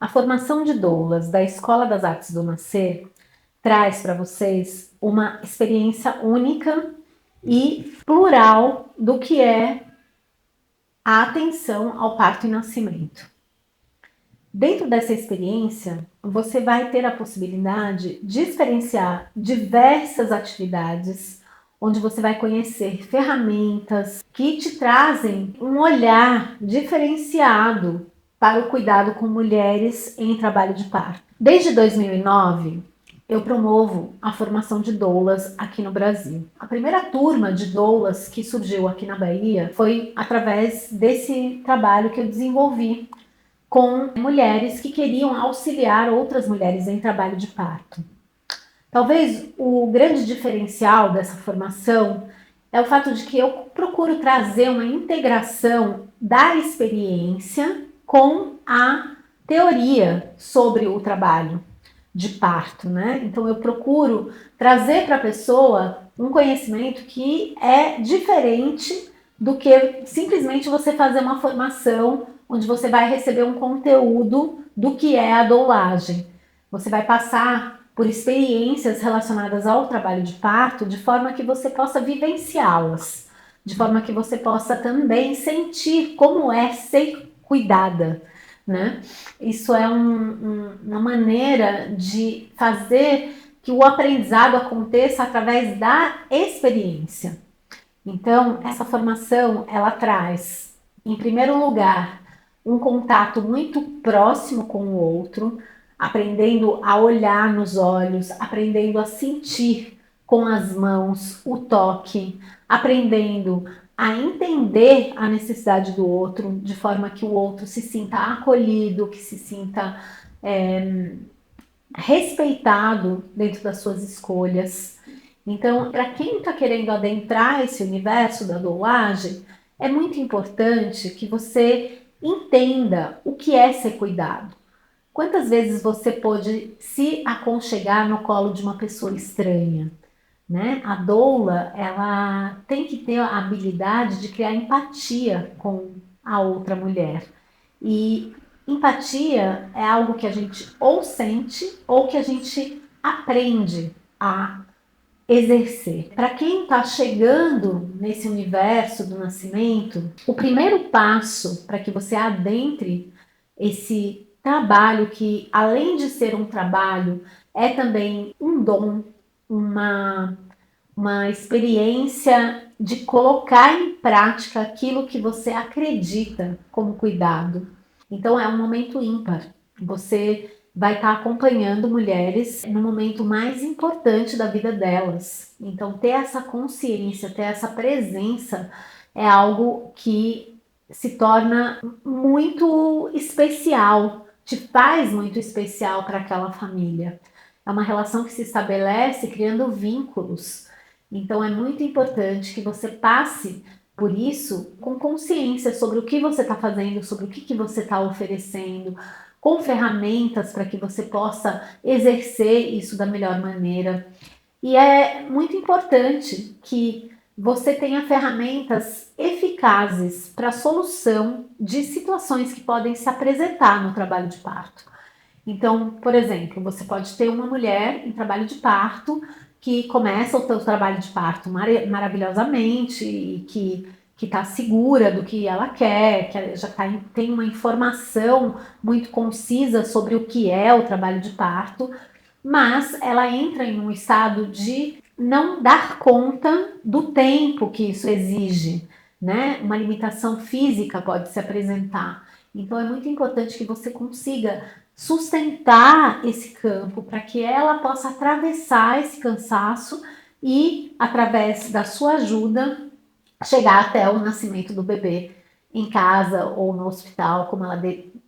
A formação de doulas da Escola das Artes do Nascer traz para vocês uma experiência única e plural do que é a atenção ao parto e nascimento. Dentro dessa experiência, você vai ter a possibilidade de experienciar diversas atividades, onde você vai conhecer ferramentas que te trazem um olhar diferenciado para o cuidado com mulheres em trabalho de parto. Desde 2009, eu promovo a formação de doulas aqui no Brasil. A primeira turma de doulas que surgiu aqui na Bahia foi através desse trabalho que eu desenvolvi com mulheres que queriam auxiliar outras mulheres em trabalho de parto. Talvez o grande diferencial dessa formação é o fato de que eu procuro trazer uma integração da experiência com a teoria sobre o trabalho de parto, né? Então eu procuro trazer para a pessoa um conhecimento que é diferente do que simplesmente você fazer uma formação onde você vai receber um conteúdo do que é a doulagem. Você vai passar por experiências relacionadas ao trabalho de parto, de forma que você possa vivenciá-las, de forma que você possa também sentir como é ser cuidada, né? Isso é uma maneira de fazer que o aprendizado aconteça através da experiência. Então, essa formação, ela traz, em primeiro lugar, um contato muito próximo com o outro, aprendendo a olhar nos olhos, aprendendo a sentir com as mãos o toque, aprendendo a entender a necessidade do outro, de forma que o outro se sinta acolhido, que se sinta respeitado dentro das suas escolhas. Então, para quem está querendo adentrar esse universo da doulagem, é muito importante que você entenda o que é ser cuidado. Quantas vezes você pode se aconchegar no colo de uma pessoa estranha, né? A doula, ela tem que ter a habilidade de criar empatia com a outra mulher. E empatia é algo que a gente ou sente ou que a gente aprende a exercer. Para quem está chegando nesse universo do nascimento, o primeiro passo para que você adentre esse trabalho, que além de ser um trabalho, é também um dom, uma, uma experiência de colocar em prática aquilo que você acredita como cuidado. Então é um momento ímpar. Você vai estar acompanhando mulheres no momento mais importante da vida delas. Então ter essa consciência, ter essa presença é algo que se torna muito especial, te faz muito especial para aquela família. É uma relação que se estabelece criando vínculos. Então é muito importante que você passe por isso com consciência sobre o que você está fazendo, sobre o que você está oferecendo, com ferramentas para que você possa exercer isso da melhor maneira. E é muito importante que você tenha ferramentas eficazes para a solução de situações que podem se apresentar no trabalho de parto. Então, por exemplo, você pode ter uma mulher em trabalho de parto que começa o seu trabalho de parto maravilhosamente e que está segura do que ela quer, que já tem uma informação muito concisa sobre o que é o trabalho de parto, mas ela entra em um estado de não dar conta do tempo que isso exige, né? Uma limitação física pode se apresentar. Então é muito importante que você consiga sustentar esse campo para que ela possa atravessar esse cansaço e, através da sua ajuda, chegar até o nascimento do bebê em casa ou no hospital, como ela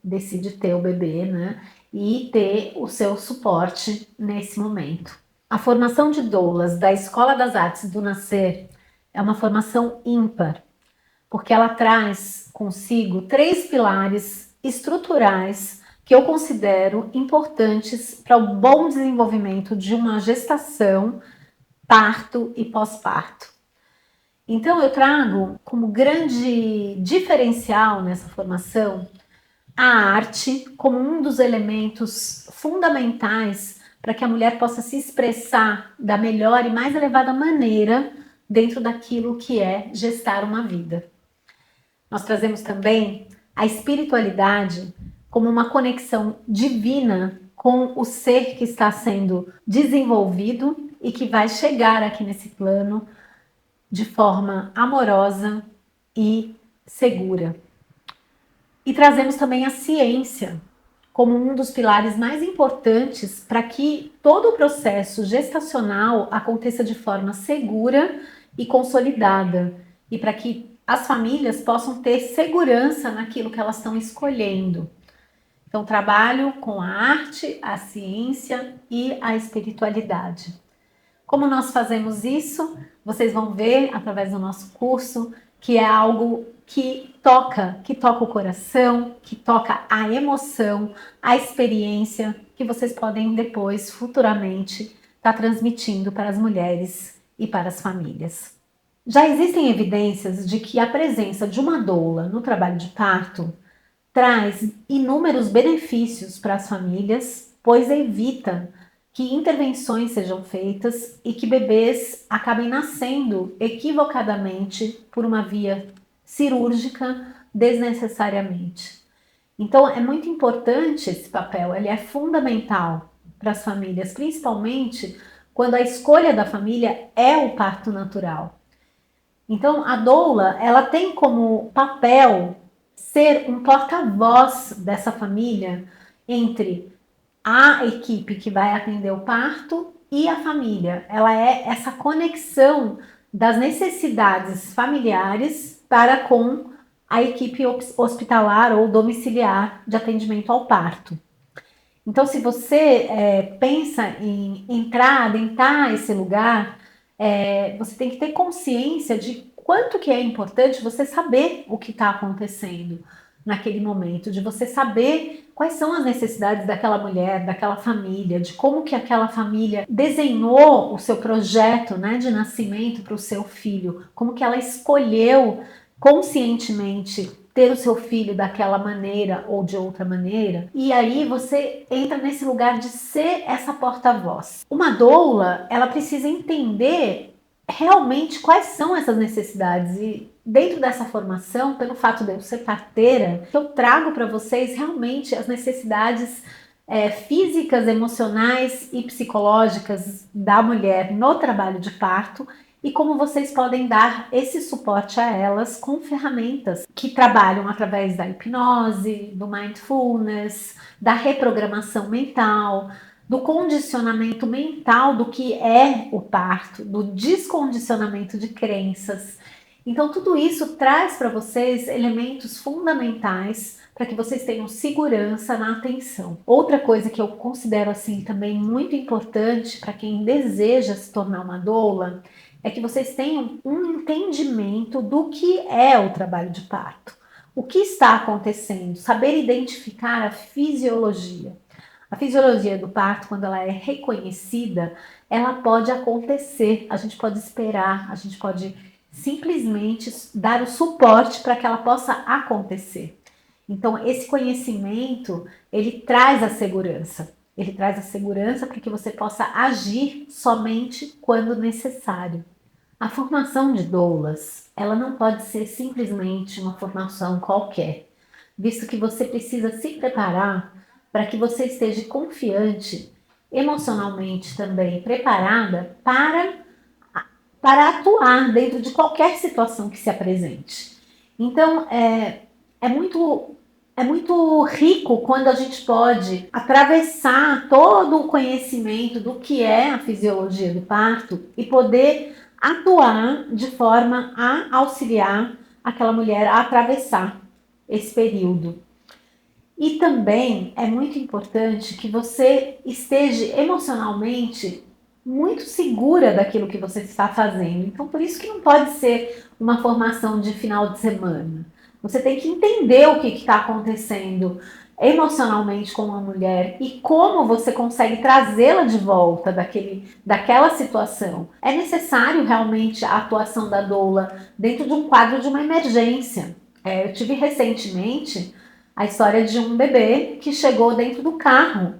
decide ter o bebê, né? E ter o seu suporte nesse momento. A formação de doulas da Escola das Artes do Nascer é uma formação ímpar, porque ela traz consigo 3 pilares estruturais que eu considero importantes para o bom desenvolvimento de uma gestação, parto e pós-parto. Então eu trago como grande diferencial nessa formação a arte como um dos elementos fundamentais para que a mulher possa se expressar da melhor e mais elevada maneira dentro daquilo que é gestar uma vida. Nós trazemos também a espiritualidade como uma conexão divina com o ser que está sendo desenvolvido e que vai chegar aqui nesse plano de forma amorosa e segura. E trazemos também a ciência como um dos pilares mais importantes para que todo o processo gestacional aconteça de forma segura e consolidada, e para que as famílias possam ter segurança naquilo que elas estão escolhendo. Então, trabalho com a arte, a ciência e a espiritualidade. Como nós fazemos isso? Vocês vão ver através do nosso curso que é algo que toca o coração, que toca a emoção, a experiência que vocês podem depois, futuramente, estar transmitindo para as mulheres e para as famílias. Já existem evidências de que a presença de uma doula no trabalho de parto traz inúmeros benefícios para as famílias, pois evita que intervenções sejam feitas e que bebês acabem nascendo equivocadamente por uma via cirúrgica desnecessariamente. Então é muito importante esse papel, ele é fundamental para as famílias, principalmente quando a escolha da família é o parto natural. Então a doula, ela tem como papel ser um porta-voz dessa família entre a equipe que vai atender o parto e a família. Ela é essa conexão das necessidades familiares para com a equipe hospitalar ou domiciliar de atendimento ao parto. Então, se você pensa em entrar, adentrar esse lugar, você tem que ter consciência de quanto que é importante você saber o que está acontecendo naquele momento, de você saber quais são as necessidades daquela mulher, daquela família, de como que aquela família desenhou o seu projeto, né, de nascimento para o seu filho, como que ela escolheu conscientemente ter o seu filho daquela maneira ou de outra maneira, e aí você entra nesse lugar de ser essa porta-voz. Uma doula, ela precisa entender realmente quais são essas necessidades, e dentro dessa formação, pelo fato de eu ser parteira, eu trago para vocês realmente as necessidades físicas, emocionais e psicológicas da mulher no trabalho de parto, e como vocês podem dar esse suporte a elas com ferramentas que trabalham através da hipnose, do mindfulness, da reprogramação mental, do condicionamento mental do que é o parto, do descondicionamento de crenças. Então, tudo isso traz para vocês elementos fundamentais para que vocês tenham segurança na atenção. Outra coisa que eu considero assim também muito importante para quem deseja se tornar uma doula é que vocês tenham um entendimento do que é o trabalho de parto, o que está acontecendo, saber identificar a fisiologia. A fisiologia do parto, quando ela é reconhecida, ela pode acontecer, a gente pode esperar, a gente pode simplesmente dar o suporte para que ela possa acontecer. Então, esse conhecimento, ele traz a segurança. Ele traz a segurança para que você possa agir somente quando necessário. A formação de doulas, ela não pode ser simplesmente uma formação qualquer, visto que você precisa se preparar para que você esteja confiante, emocionalmente também preparada para atuar dentro de qualquer situação que se apresente. Então, é muito rico quando a gente pode atravessar todo o conhecimento do que é a fisiologia do parto e poder atuar de forma a auxiliar aquela mulher a atravessar esse período. E também é muito importante que você esteja emocionalmente muito segura daquilo que você está fazendo. Então, por isso que não pode ser uma formação de final de semana. Você tem que entender o que está acontecendo emocionalmente com uma mulher e como você consegue trazê-la de volta daquela situação. É necessário realmente a atuação da doula dentro de um quadro de uma emergência. Eu tive recentemente a história de um bebê que chegou dentro do carro.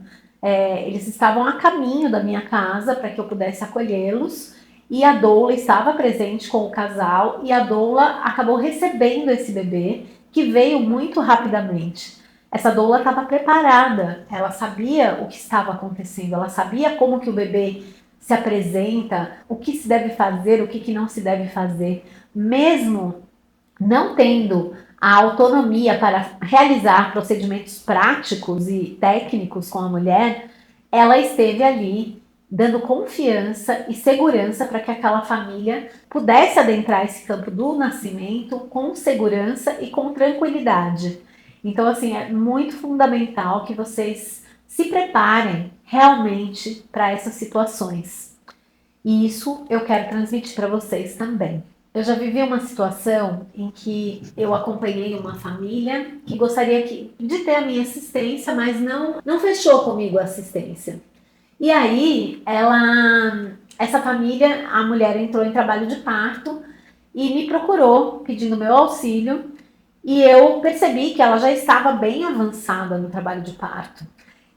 Eles estavam a caminho da minha casa para que eu pudesse acolhê-los, e a doula estava presente com o casal, e a doula acabou recebendo esse bebê, que veio muito rapidamente. Essa doula estava preparada, ela sabia o que estava acontecendo, ela sabia como que o bebê se apresenta, o que se deve fazer, o que não se deve fazer, mesmo não tendo a autonomia para realizar procedimentos práticos e técnicos com a mulher, ela esteve ali dando confiança e segurança para que aquela família pudesse adentrar esse campo do nascimento com segurança e com tranquilidade. Então, assim, é muito fundamental que vocês se preparem realmente para essas situações. E isso eu quero transmitir para vocês também. Eu já vivi uma situação em que eu acompanhei uma família que gostaria de ter a minha assistência, mas não fechou comigo a assistência. E aí, essa família, a mulher entrou em trabalho de parto e me procurou pedindo meu auxílio, e eu percebi que ela já estava bem avançada no trabalho de parto.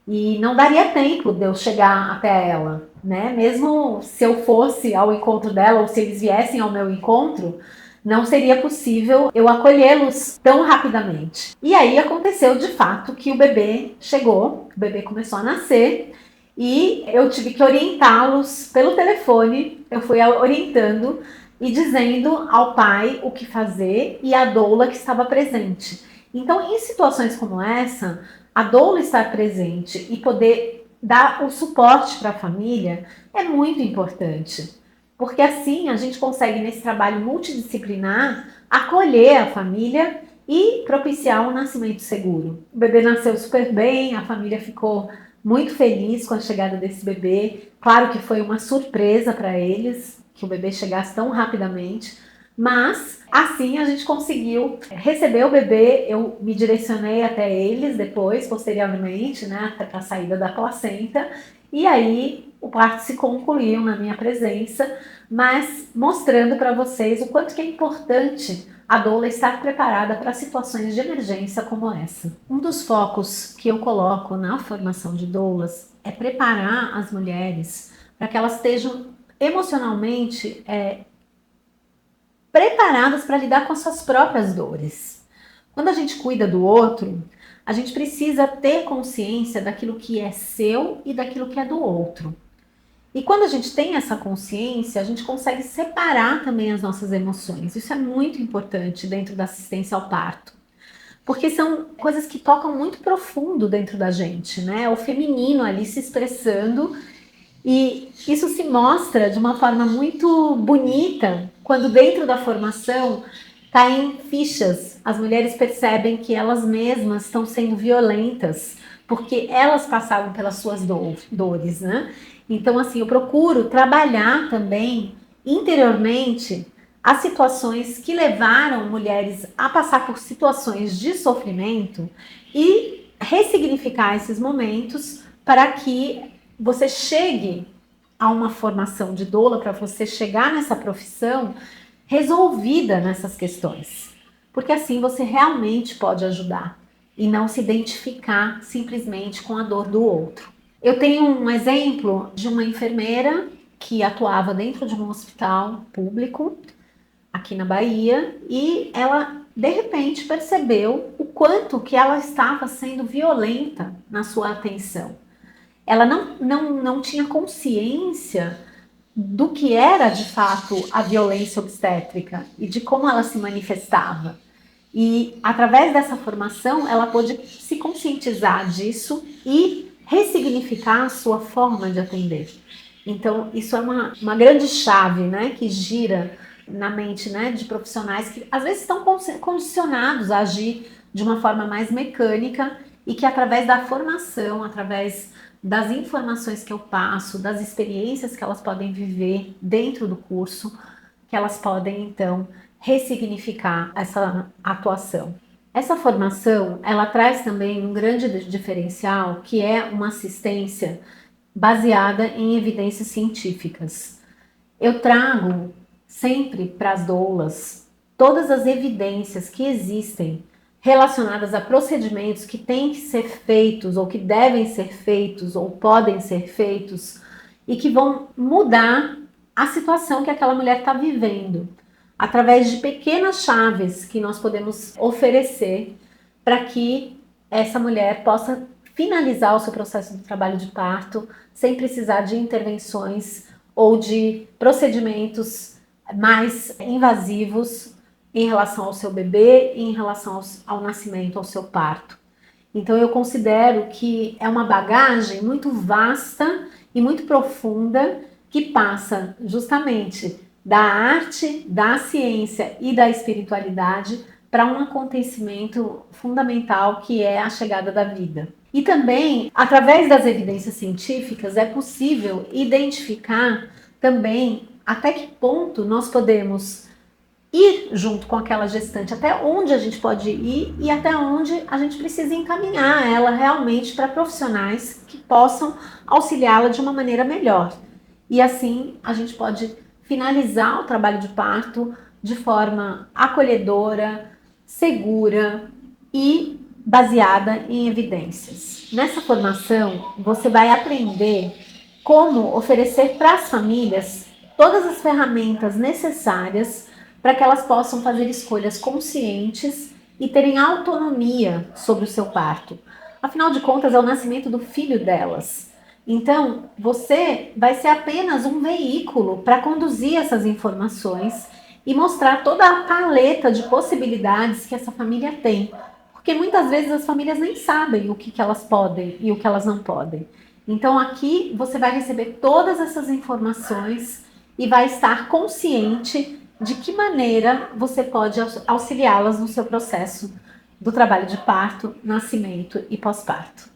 E não daria tempo de eu chegar até ela, né? Mesmo se eu fosse ao encontro dela ou se eles viessem ao meu encontro, não seria possível eu acolhê-los tão rapidamente. E aí aconteceu de fato que o bebê chegou, o bebê começou a nascer e eu tive que orientá-los pelo telefone. Eu fui orientando e dizendo ao pai o que fazer e à doula que estava presente. Então, em situações como essa, a doula estar presente e poder dar o suporte para a família é muito importante, porque assim a gente consegue, nesse trabalho multidisciplinar, acolher a família e propiciar um nascimento seguro. O bebê nasceu super bem, a família ficou muito feliz com a chegada desse bebê. Claro que foi uma surpresa para eles que o bebê chegasse tão rapidamente, mas assim a gente conseguiu receber o bebê. Eu me direcionei até eles depois, posteriormente, né, para a saída da placenta, e aí o parto se concluiu na minha presença, mas mostrando para vocês o quanto que é importante a doula estar preparada para situações de emergência como essa. Um dos focos que eu coloco na formação de doulas é preparar as mulheres para que elas estejam emocionalmente preparadas para lidar com as suas próprias dores. Quando a gente cuida do outro, a gente precisa ter consciência daquilo que é seu e daquilo que é do outro. E quando a gente tem essa consciência, a gente consegue separar também as nossas emoções. Isso é muito importante dentro da assistência ao parto, porque são coisas que tocam muito profundo dentro da gente, né? O feminino ali se expressando, e isso se mostra de uma forma muito bonita quando dentro da formação caem fichas. As mulheres percebem que elas mesmas estão sendo violentas, porque elas passaram pelas suas dores, né? Então, assim, eu procuro trabalhar também interiormente as situações que levaram mulheres a passar por situações de sofrimento e ressignificar esses momentos para que você chegue a uma formação de doula, para você chegar nessa profissão resolvida nessas questões. Porque assim você realmente pode ajudar e não se identificar simplesmente com a dor do outro. Eu tenho um exemplo de uma enfermeira que atuava dentro de um hospital público aqui na Bahia, e ela de repente percebeu o quanto que ela estava sendo violenta na sua atenção. Ela não tinha consciência do que era de fato a violência obstétrica e de como ela se manifestava. E através dessa formação ela pôde se conscientizar disso e ressignificar a sua forma de atender. Então isso é uma grande chave, né, que gira na mente, né, de profissionais que às vezes estão condicionados a agir de uma forma mais mecânica, e que através da formação, através das informações que eu passo, das experiências que elas podem viver dentro do curso, que elas podem então ressignificar essa atuação. Essa formação, ela traz também um grande diferencial, que é uma assistência baseada em evidências científicas. Eu trago sempre para as doulas todas as evidências que existem relacionadas a procedimentos que têm que ser feitos, ou que devem ser feitos, ou podem ser feitos, e que vão mudar a situação que aquela mulher está vivendo, através de pequenas chaves que nós podemos oferecer para que essa mulher possa finalizar o seu processo de trabalho de parto sem precisar de intervenções ou de procedimentos mais invasivos em relação ao seu bebê e em relação ao nascimento, ao seu parto. Então eu considero que é uma bagagem muito vasta e muito profunda que passa justamente da arte, da ciência e da espiritualidade para um acontecimento fundamental que é a chegada da vida. E também, através das evidências científicas, é possível identificar também até que ponto nós podemos ir junto com aquela gestante, até onde a gente pode ir e até onde a gente precisa encaminhar ela realmente para profissionais que possam auxiliá-la de uma maneira melhor. E assim a gente pode finalizar o trabalho de parto de forma acolhedora, segura e baseada em evidências. Nessa formação, você vai aprender como oferecer para as famílias todas as ferramentas necessárias para que elas possam fazer escolhas conscientes e terem autonomia sobre o seu parto. Afinal de contas, é o nascimento do filho delas. Então, você vai ser apenas um veículo para conduzir essas informações e mostrar toda a paleta de possibilidades que essa família tem. Porque muitas vezes as famílias nem sabem o que elas podem e o que elas não podem. Então, aqui você vai receber todas essas informações e vai estar consciente de que maneira você pode auxiliá-las no seu processo do trabalho de parto, nascimento e pós-parto.